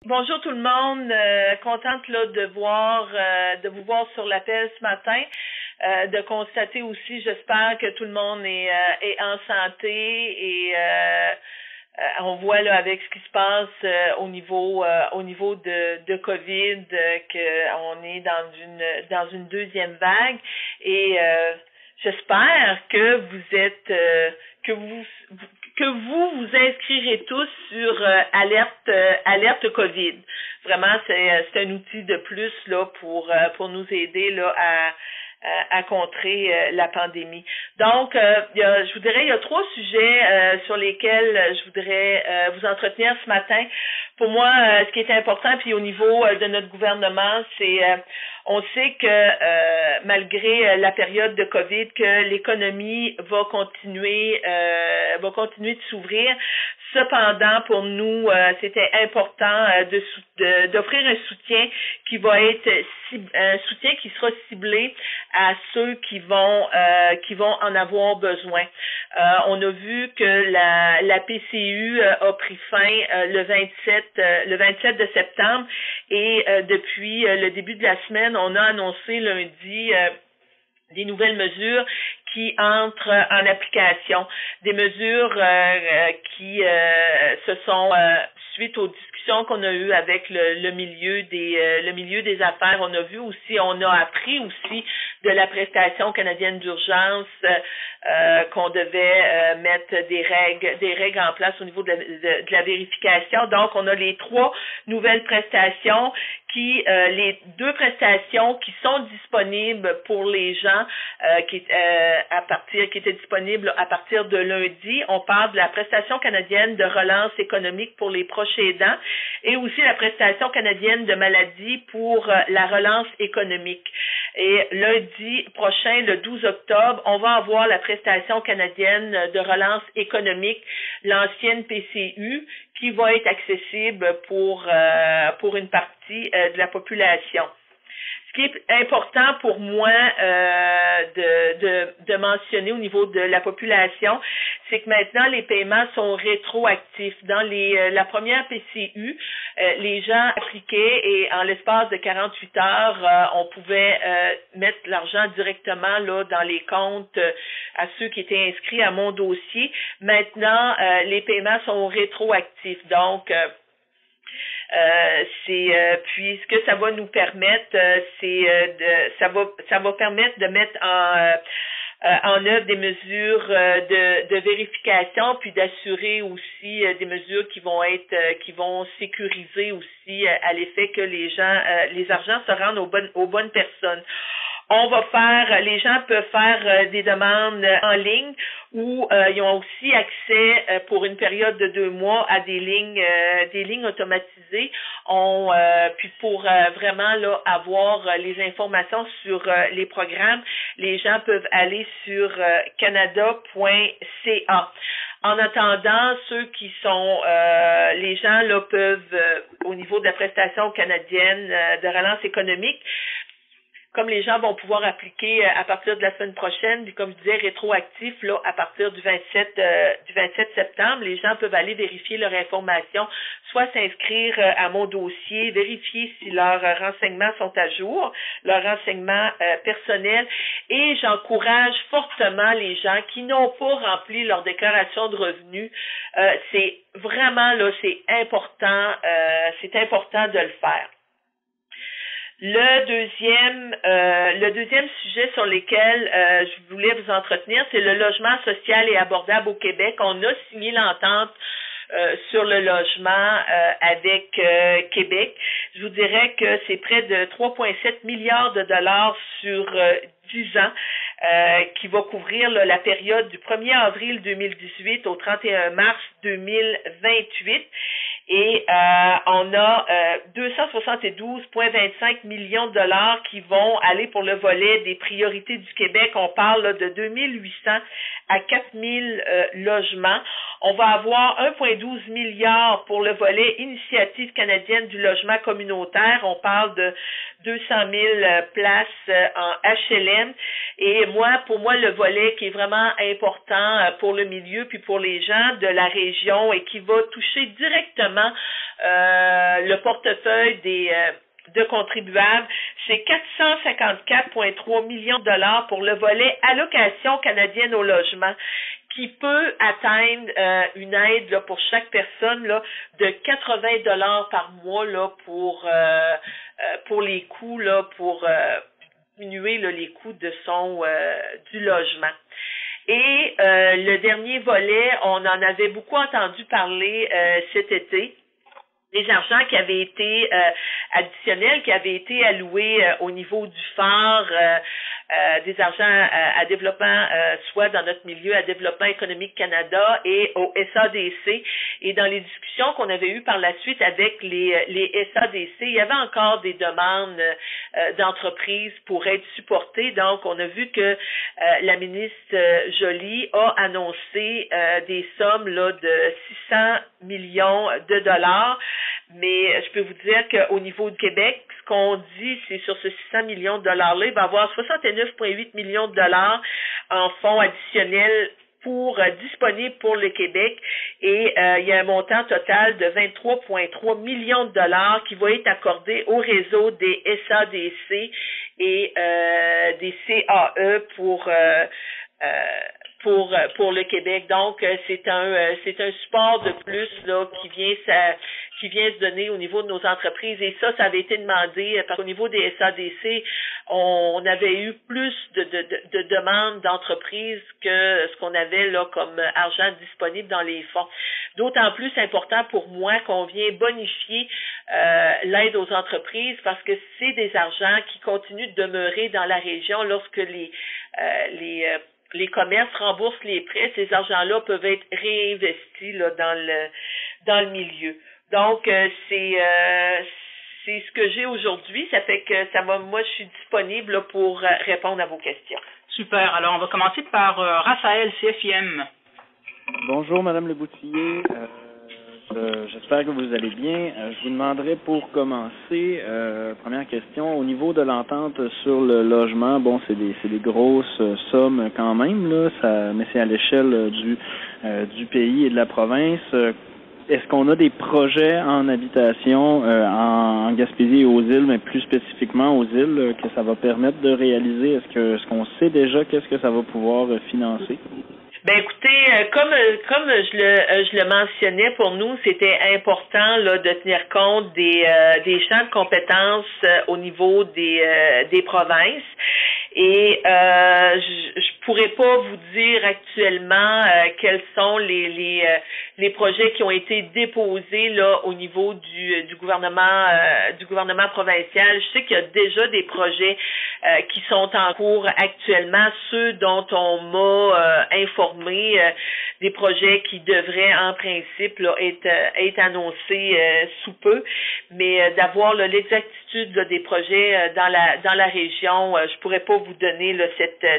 Bonjour tout le monde, contente là de vous voir sur l'appel ce matin, de constater aussi, j'espère que tout le monde est en santé et on voit là avec ce qui se passe au niveau de COVID qu'on est dans une deuxième vague et j'espère que vous êtes que vous inscrirez tous sur alerte COVID. Vraiment, c'est un outil de plus là pour nous aider là à contrer la pandémie. Donc, je vous dirais, il y a 3 sujets sur lesquels je voudrais vous entretenir ce matin. Pour moi, ce qui est important, puis au niveau de notre gouvernement, c'est on sait que malgré la période de COVID, que l'économie va continuer de s'ouvrir. Cependant, pour nous, c'était important d'offrir un soutien qui va être un soutien qui sera ciblé à ceux qui vont en avoir besoin. On a vu que la PCU a pris fin le 27 de septembre et depuis le début de la semaine, on a annoncé lundi des nouvelles mesures qui entrent en application, des mesures qui se sont suite aux discussions qu'on a eues avec le milieu des affaires. On a appris aussi de la prestation canadienne d'urgence qu'on devait mettre des règles en place au niveau de la vérification. Donc, on a les 3 nouvelles prestations les 2 prestations qui sont disponibles pour les gens qui étaient disponibles à partir de lundi. On parle de la prestation canadienne de relance économique pour les proches aidants et aussi la prestation canadienne de maladie pour la relance économique. Et lundi prochain, le 12 octobre, on va avoir la prestation canadienne de relance économique, l'ancienne PCU, qui va être accessible pour une partie de la population. Ce qui est important pour moi de mentionner au niveau de la population, c'est que maintenant les paiements sont rétroactifs. Dans la première PCU, les gens appliquaient et en l'espace de 48 heures, on pouvait mettre l'argent directement là dans les comptes à ceux qui étaient inscrits à mon dossier. Maintenant, les paiements sont rétroactifs. Donc, puis ce que ça va nous permettre, ça va permettre de mettre en œuvre des mesures de vérification, puis d'assurer aussi des mesures qui vont sécuriser aussi à l'effet que les argents se rendent aux bonnes personnes. Les gens peuvent faire des demandes en ligne ou ils ont aussi accès pour une période de 2 mois à des lignes automatisées. Puis pour vraiment là avoir les informations sur les programmes, les gens peuvent aller sur canada.ca. En attendant, ceux qui sont les gens là peuvent au niveau de la prestation canadienne de relance économique, comme les gens vont pouvoir appliquer à partir de la semaine prochaine, puis comme je disais, rétroactif, là, à partir du 27 septembre, les gens peuvent aller vérifier leur information, soit s'inscrire à mon dossier, vérifier si leurs renseignements sont à jour, leurs renseignements personnels, et j'encourage fortement les gens qui n'ont pas rempli leur déclaration de revenus. C'est vraiment, là, c'est important de le faire. Le deuxième sujet sur lequel je voulais vous entretenir, c'est le logement social et abordable au Québec. On a signé l'entente sur le logement avec Québec. Je vous dirais que c'est près de 3,7 milliards de dollars sur 10 ans qui va couvrir là, la période du 1er avril 2018 au 31 mars 2028. Et on a 272,25 millions de dollars qui vont aller pour le volet des priorités du Québec. On parle là, de 2800 à 4000 logements. On va avoir 1,12 milliard pour le volet Initiative canadienne du logement communautaire. On parle de 200 000 places en HLM. Et pour moi, le volet qui est vraiment important pour le milieu puis pour les gens de la région et qui va toucher directement le portefeuille de contribuables, c'est 454,3 millions de dollars pour le volet allocation canadienne au logement, qui peut atteindre une aide là, pour chaque personne là, de 80 dollars par mois là, pour les coûts, là, pour diminuer là, les coûts de du logement. Et le dernier volet, on en avait beaucoup entendu parler cet été. Des argents qui avaient été additionnels, qui avaient été alloués au niveau du phare, des argents à développement, soit dans notre milieu, à Développement économique Canada et au SADC. Et dans les discussions qu'on avait eues par la suite avec les SADC, il y avait encore des demandes d'entreprises pour être supportées. Donc, on a vu que la ministre Joly a annoncé des sommes là, de 600 millions de dollars. Mais je peux vous dire qu'au niveau du Québec, ce qu'on dit, c'est sur ce 600 millions de dollars-là, il va y avoir 69,8 millions de dollars en fonds additionnels disponibles pour le Québec et il y a un montant total de 23,3 millions de dollars qui va être accordé au réseau des SADC et des CAE pour le Québec. Donc c'est un support de plus là qui vient se donner au niveau de nos entreprises et ça avait été demandé parce qu'au niveau des SADC, on avait eu plus de demandes d'entreprises que ce qu'on avait là comme argent disponible dans les fonds. D'autant plus important pour moi qu'on vient bonifier l'aide aux entreprises parce que c'est des argents qui continuent de demeurer dans la région lorsque les commerces remboursent les prêts, ces argents-là peuvent être réinvestis là, dans le milieu. Donc, c'est ce que j'ai aujourd'hui. Ça fait que moi, je suis disponible là, pour répondre à vos questions. Super. Alors, on va commencer par Raphaël, CFIM. Bonjour, Madame Leboutillier. J'espère que vous allez bien. Je vous demanderais pour commencer, première question, au niveau de l'entente sur le logement, bon, c'est des grosses sommes quand même, là, mais c'est à l'échelle du pays et de la province. Est-ce qu'on a des projets en habitation en Gaspésie et aux îles, mais plus spécifiquement aux îles, que ça va permettre de réaliser? Est-ce qu'on sait déjà qu'est-ce que ça va pouvoir financer? Ben écoutez, comme je le mentionnais, pour nous, c'était important là de tenir compte des champs de compétences au niveau des provinces. Et je pourrais pas vous dire actuellement quels sont les projets qui ont été déposés là au niveau du gouvernement provincial. Je sais qu'il y a déjà des projets qui sont en cours actuellement, ceux dont on m'a informé, des projets qui devraient en principe là, être annoncés sous peu, mais d'avoir l'exactitude des projets dans la région, je pourrais pas vous donner là,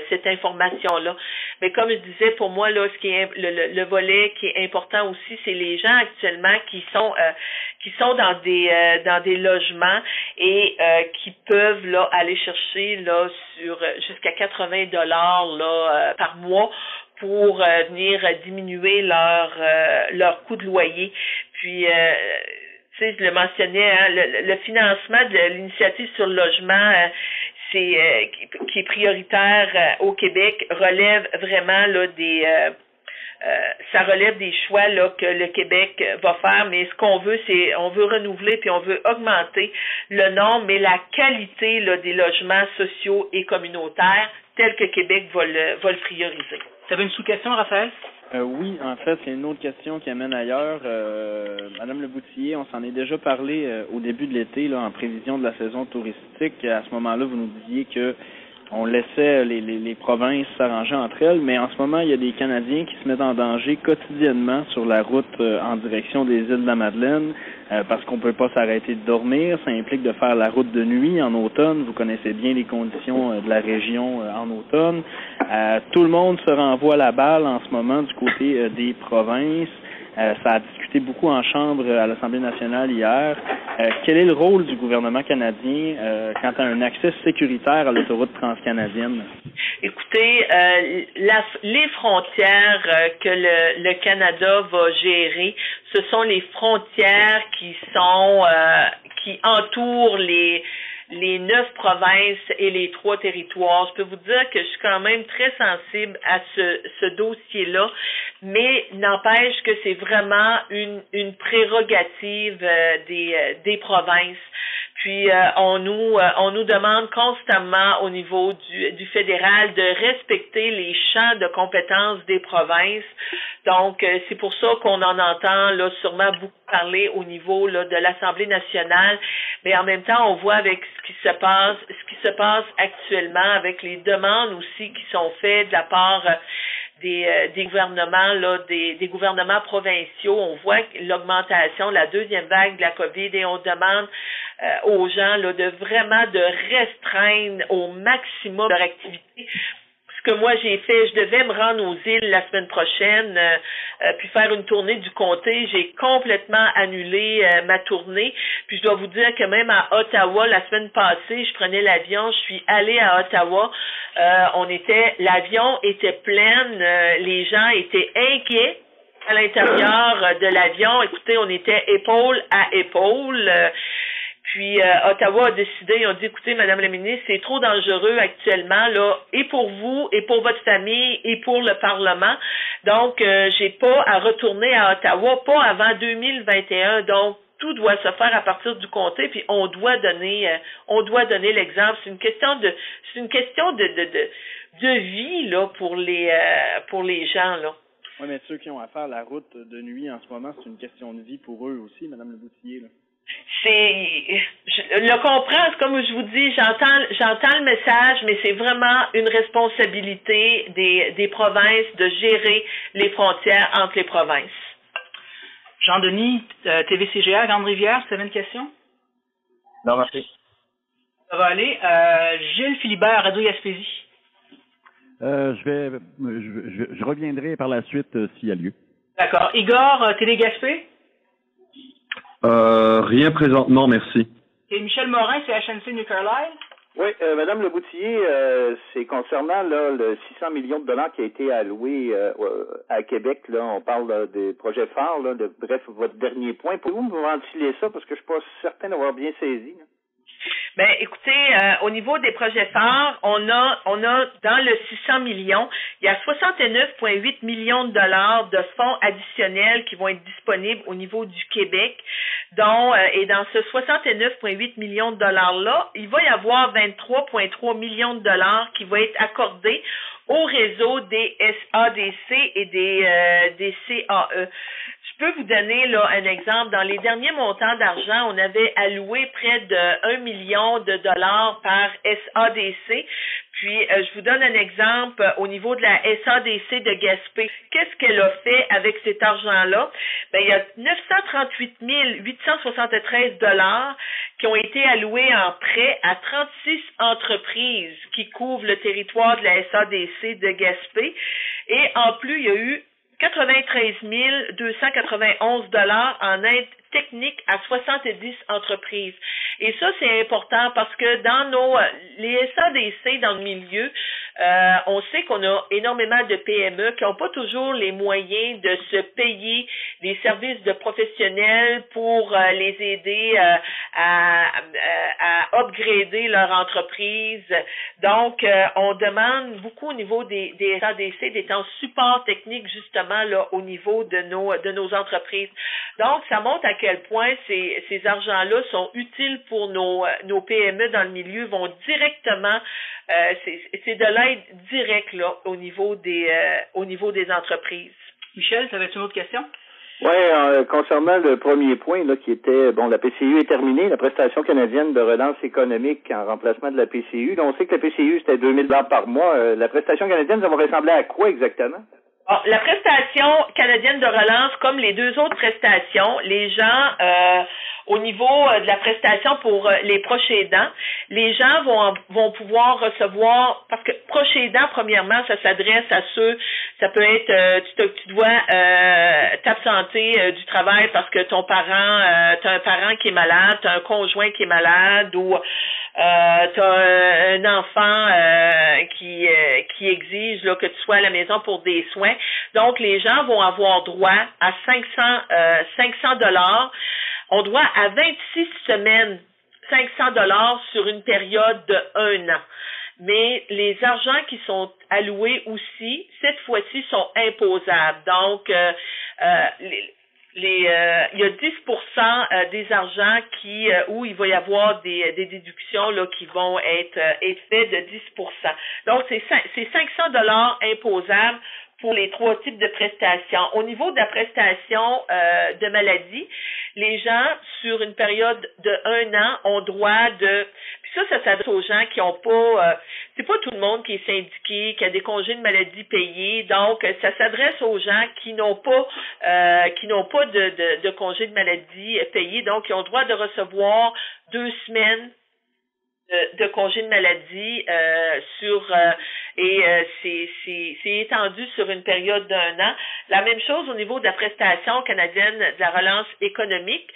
cette information-là. Mais comme je disais, pour moi, là, ce qui est le volet qui est important aussi, c'est les gens actuellement qui sont dans des logements et qui peuvent là aller chercher là sur jusqu'à 80 dollars là par mois pour venir diminuer leur coût de loyer. Puis tu sais, je le mentionnais, hein, le financement de l'initiative sur le logement, qui est prioritaire au Québec, relève vraiment là ça relève des choix là que le Québec va faire, mais ce qu'on veut, c'est on veut renouveler puis on veut augmenter le nombre et la qualité là des logements sociaux et communautaires tels que Québec va le prioriser. Tu avais une sous-question, Raphaël? Oui, en fait, c'est une autre question qui amène ailleurs. Madame Leboutillier, on s'en est déjà parlé au début de l'été, là, en prévision de la saison touristique. À ce moment-là, vous nous disiez que on laissait les provinces s'arranger entre elles, mais en ce moment, il y a des Canadiens qui se mettent en danger quotidiennement sur la route en direction des îles de la Madeleine parce qu'on peut pas s'arrêter de dormir. Ça implique de faire la route de nuit en automne. Vous connaissez bien les conditions de la région en automne. Tout le monde se renvoie la balle en ce moment du côté des provinces. Ça a discuté beaucoup en chambre à l'Assemblée nationale hier. Quel est le rôle du gouvernement canadien quant à un accès sécuritaire à l'autoroute transcanadienne? Écoutez, les frontières que le Canada va gérer, ce sont les frontières qui entourent les 9 provinces et les 3 territoires. Je peux vous dire que je suis quand même très sensible à ce dossier-là, mais n'empêche que c'est vraiment une prérogative des provinces. Puis on nous demande constamment au niveau du fédéral de respecter les champs de compétences des provinces. Donc c'est pour ça qu'on en entend là sûrement beaucoup parler au niveau là de l'Assemblée nationale, mais en même temps on voit avec ce qui se passe actuellement avec les demandes aussi qui sont faites de la part des gouvernements là, des gouvernements provinciaux. On voit l'augmentation, la deuxième vague de la COVID, et on demande aux gens là de vraiment de restreindre au maximum leur activité. Ce que moi j'ai fait, je devais me rendre aux îles la semaine prochaine, puis faire une tournée du comté. J'ai complètement annulé ma tournée. Puis je dois vous dire que même à Ottawa, la semaine passée, je prenais l'avion, je suis allée à Ottawa. L'avion était plein, les gens étaient inquiets à l'intérieur de l'avion. Écoutez, on était épaule à épaule. Puis Ottawa a décidé, ils ont dit, écoutez, Madame la ministre, c'est trop dangereux actuellement, là, et pour vous, et pour votre famille, et pour le Parlement. Donc, j'ai pas à retourner à Ottawa, pas avant 2021. Donc, tout doit se faire à partir du comté, puis on doit donner l'exemple. C'est une question de vie là pour les gens là. Oui, mais ceux qui ont à faire la route de nuit en ce moment, c'est une question de vie pour eux aussi, Madame Le Boutillier, là. Je le comprends, comme je vous dis, j'entends le message, mais c'est vraiment une responsabilité des provinces de gérer les frontières entre les provinces. Jean-Denis, TVCGA, Grande-Rivière, tu avais une question? Non, merci. Ça va aller. Gilles Philibert, Radio-Gaspésie. Je reviendrai par la suite s'il y a lieu. D'accord. Igor, Télé-Gaspé? Rien présentement, merci. Et Michel Morin, c'est HNC New Carlisle? Oui, Madame Le Boutillier, c'est concernant là le 600 millions de dollars qui a été alloué à Québec. Là, on parle des projets phares. Là, bref, votre dernier point. Pouvez-vous me ventiler ça parce que je suis pas certain d'avoir bien saisi. Là. Ben, écoutez, au niveau des projets phares, on a dans le 600 millions, il y a 69,8 millions de dollars de fonds additionnels qui vont être disponibles au niveau du Québec, dont et dans ce 69,8 millions de dollars-là, il va y avoir 23,3 millions de dollars qui vont être accordés au réseau des SADC et des CAE. Je peux vous donner là un exemple. Dans les derniers montants d'argent, on avait alloué près de 1 million de dollars par SADC. Puis, je vous donne un exemple au niveau de la SADC de Gaspé. Qu'est-ce qu'elle a fait avec cet argent-là? Ben, il y a 938 873 dollars qui ont été alloués en prêt à 36 entreprises qui couvrent le territoire de la SADC de Gaspé. Et en plus, il y a eu 93 291 dollars en aide technique à 70 entreprises. Et ça, c'est important parce que dans les SADC dans le milieu, on sait qu'on a énormément de PME qui n'ont pas toujours les moyens de se payer des services de professionnels pour les aider à upgrader leur entreprise. Donc, on demande beaucoup au niveau des SADC d'être en support technique justement là au niveau de nos entreprises. Donc, ça montre à quel point ces argents-là sont utiles pour nos PME dans le milieu, vont directement, c'est de l'aide directe là au niveau des entreprises. Michel, tu avais-tu une autre question? Oui, concernant le premier point là, qui était, bon, la PCU est terminée, la prestation canadienne de relance économique en remplacement de la PCU. Là, on sait que la PCU, c'était 2000 $ par mois. La prestation canadienne, ça va ressembler à quoi exactement? Bon, la prestation canadienne de relance, comme les deux autres prestations, les gens, au niveau de la prestation pour les proches aidants, les gens vont pouvoir recevoir, parce que proches aidants, premièrement, ça s'adresse à ceux, ça peut être, tu dois t'absenter du travail parce que ton parent, tu as un parent qui est malade, tu as un conjoint qui est malade ou tu as un enfant qui exige là, que tu sois à la maison pour des soins. Donc, les gens vont avoir droit à 500 $. On doit à 26 semaines 500 $ sur une période de 1 an. Mais les argents qui sont alloués aussi, cette fois-ci, sont imposables. Donc, il y a 10% des argents où il va y avoir des déductions là, qui vont être faites de 10%. Donc, c'est 500 $ imposables pour les 3 types de prestations. Au niveau de la prestation de maladie, les gens, sur une période de 1 an, ont droit de... Puis ça s'adresse aux gens qui n'ont pas... c'est pas tout le monde qui est syndiqué, qui a des congés de maladie payés. Donc, ça s'adresse aux gens qui n'ont pas de congés de maladie payés, donc qui ont le droit de recevoir 2 semaines de congé de maladie c'est étendu sur une période d'1 an. La même chose au niveau de la prestation canadienne de la relance économique.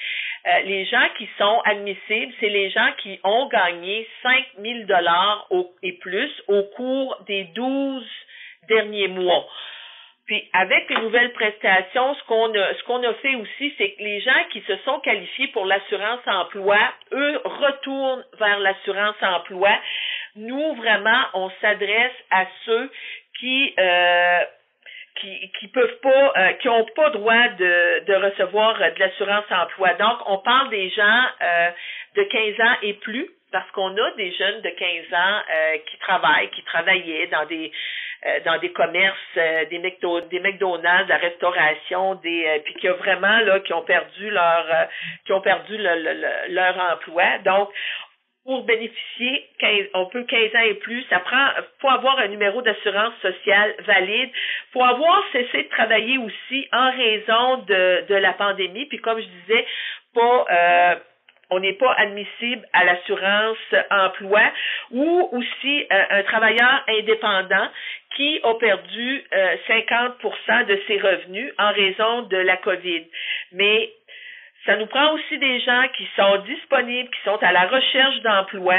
Les gens qui sont admissibles, c'est les gens qui ont gagné 5 000 $ et plus au cours des 12 derniers mois. Puis, avec les nouvelles prestations, ce qu'on a fait aussi, c'est que les gens qui se sont qualifiés pour l'assurance emploi, eux, retournent vers l'assurance emploi. Nous, vraiment, on s'adresse à ceux qui peuvent pas, qui n'ont pas droit de recevoir de l'assurance emploi. Donc, on parle des gens de 15 ans et plus, parce qu'on a des jeunes de 15 ans qui travaillaient dans des commerces, des McDonald's, la restauration, puis qui ont perdu leur emploi. Donc, pour bénéficier, on peut 15 ans et plus, faut avoir un numéro d'assurance sociale valide, faut avoir cessé de travailler aussi en raison de la pandémie, puis comme je disais, on n'est pas admissible à l'assurance emploi, ou aussi un travailleur indépendant qui a perdu 50% de ses revenus en raison de la COVID. Mais ça nous prend aussi des gens qui sont disponibles, qui sont à la recherche d'emploi.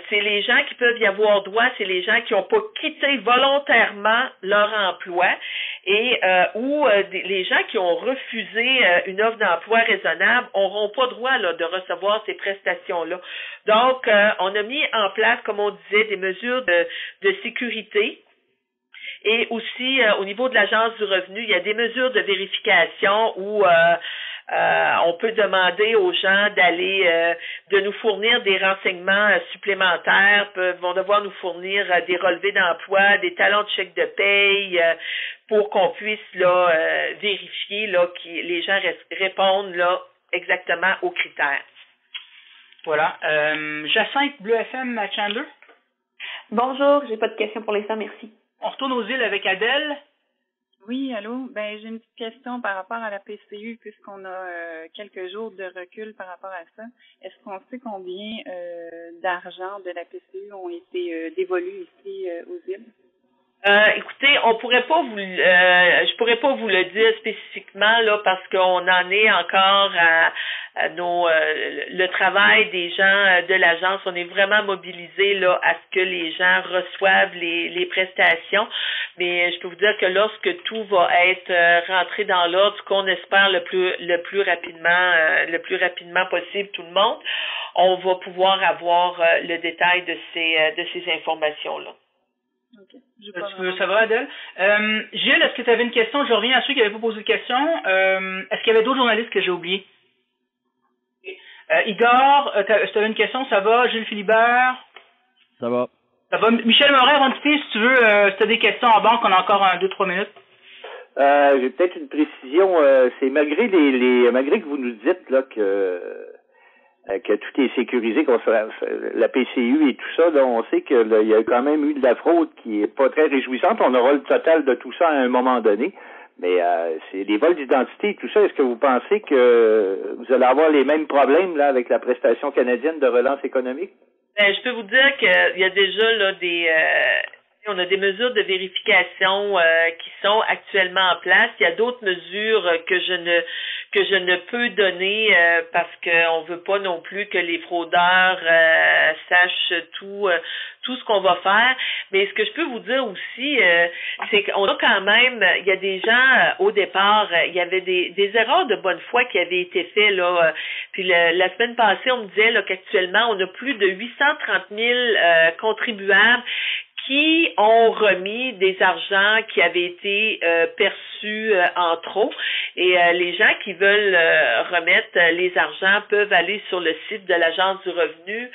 C'est les gens qui peuvent y avoir droit, c'est les gens qui n'ont pas quitté volontairement leur emploi et les gens qui ont refusé une offre d'emploi raisonnable n'auront pas droit là, de recevoir ces prestations-là. Donc, on a mis en place, comme on disait, des mesures de sécurité. Et aussi, au niveau de l'Agence du revenu, il y a des mesures de vérification où on peut demander aux gens de nous fournir des renseignements supplémentaires, vont devoir nous fournir des relevés d'emploi, des talons de chèque de paye, pour qu'on puisse vérifier que les gens répondent exactement aux critères. Voilà. Jacinthe, Bleu FM à Chandler. Bonjour, j'ai pas de questions pour l'instant, merci. On retourne aux îles avec Adèle. Oui, allô. Ben, j'ai une petite question par rapport à la PCU, puisqu'on a quelques jours de recul par rapport à ça. Est-ce qu'on sait combien d'argent de la PCU ont été dévolus ici aux îles? Écoutez, je pourrais pas vous le dire spécifiquement là parce qu'on en est encore à le travail des gens de l'agence. On est vraiment mobilisés là à ce que les gens reçoivent les prestations. Mais je peux vous dire que lorsque tout va être rentré dans l'ordre, ce qu'on espère le plus rapidement possible, tout le monde, on va pouvoir avoir le détail de ces informations là. Okay. Ça va, Adèle? Gilles, est-ce que tu avais une question? Je reviens à ceux qui n'avaient pas posé de question. Est-ce qu'il y avait d'autres journalistes que j'ai oubliés? Igor, tu avais une question, ça va? Gilles Philibert? Ça va. Ça va. Michel Morin, Rondité, si tu veux, si tu as des questions en banque, on a encore 2-3 minutes. J'ai peut-être une précision. C'est malgré malgré que vous nous dites là que tout est sécurisé, la PCU et tout ça, là, on sait qu'il y a quand même eu de la fraude qui est pas très réjouissante. On aura le total de tout ça à un moment donné. Mais c'est des vols d'identité et tout ça. Est-ce que vous pensez que vous allez avoir les mêmes problèmes là avec la prestation canadienne de relance économique? Je peux vous dire qu'il y a déjà là on a des mesures de vérification qui sont actuellement en place. Il y a d'autres mesures que je ne peux donner parce qu'on veut pas non plus que les fraudeurs sachent tout ce qu'on va faire. Mais ce que je peux vous dire aussi, c'est qu'on a quand même, il y a des gens au départ, il y avait des erreurs de bonne foi qui avaient été faites là. Puis la semaine passée, on me disait là qu'actuellement, on a plus de 830 000 contribuables qui ont remis des argents qui avaient été perçus en trop. Et les gens qui veulent remettre les argents peuvent aller sur le site de l'Agence du revenu.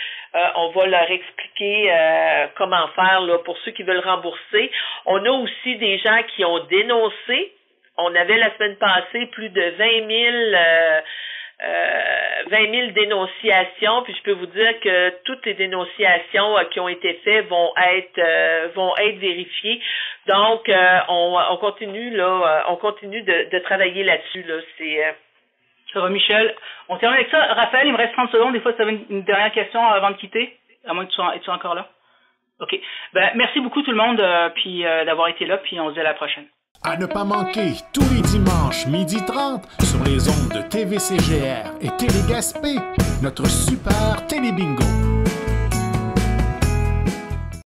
On va leur expliquer comment faire là, pour ceux qui veulent rembourser. On a aussi des gens qui ont dénoncé. On avait la semaine passée plus de 20 000 dénonciations, puis je peux vous dire que toutes les dénonciations qui ont été faites vont être vérifiées. Donc on continue là, on continue de travailler là-dessus là. Ça va, Michel. On termine avec ça. Raphaël, il me reste 30 secondes. Des fois, tu avais une dernière question avant de quitter, à moins que tu sois encore là. Ok. Merci beaucoup tout le monde, puis d'avoir été là, puis on se dit à la prochaine. À ne pas manquer, tous les dimanches, 12h30, sur les ondes de TVCGR et Télé Gaspé, notre super Télé Bingo.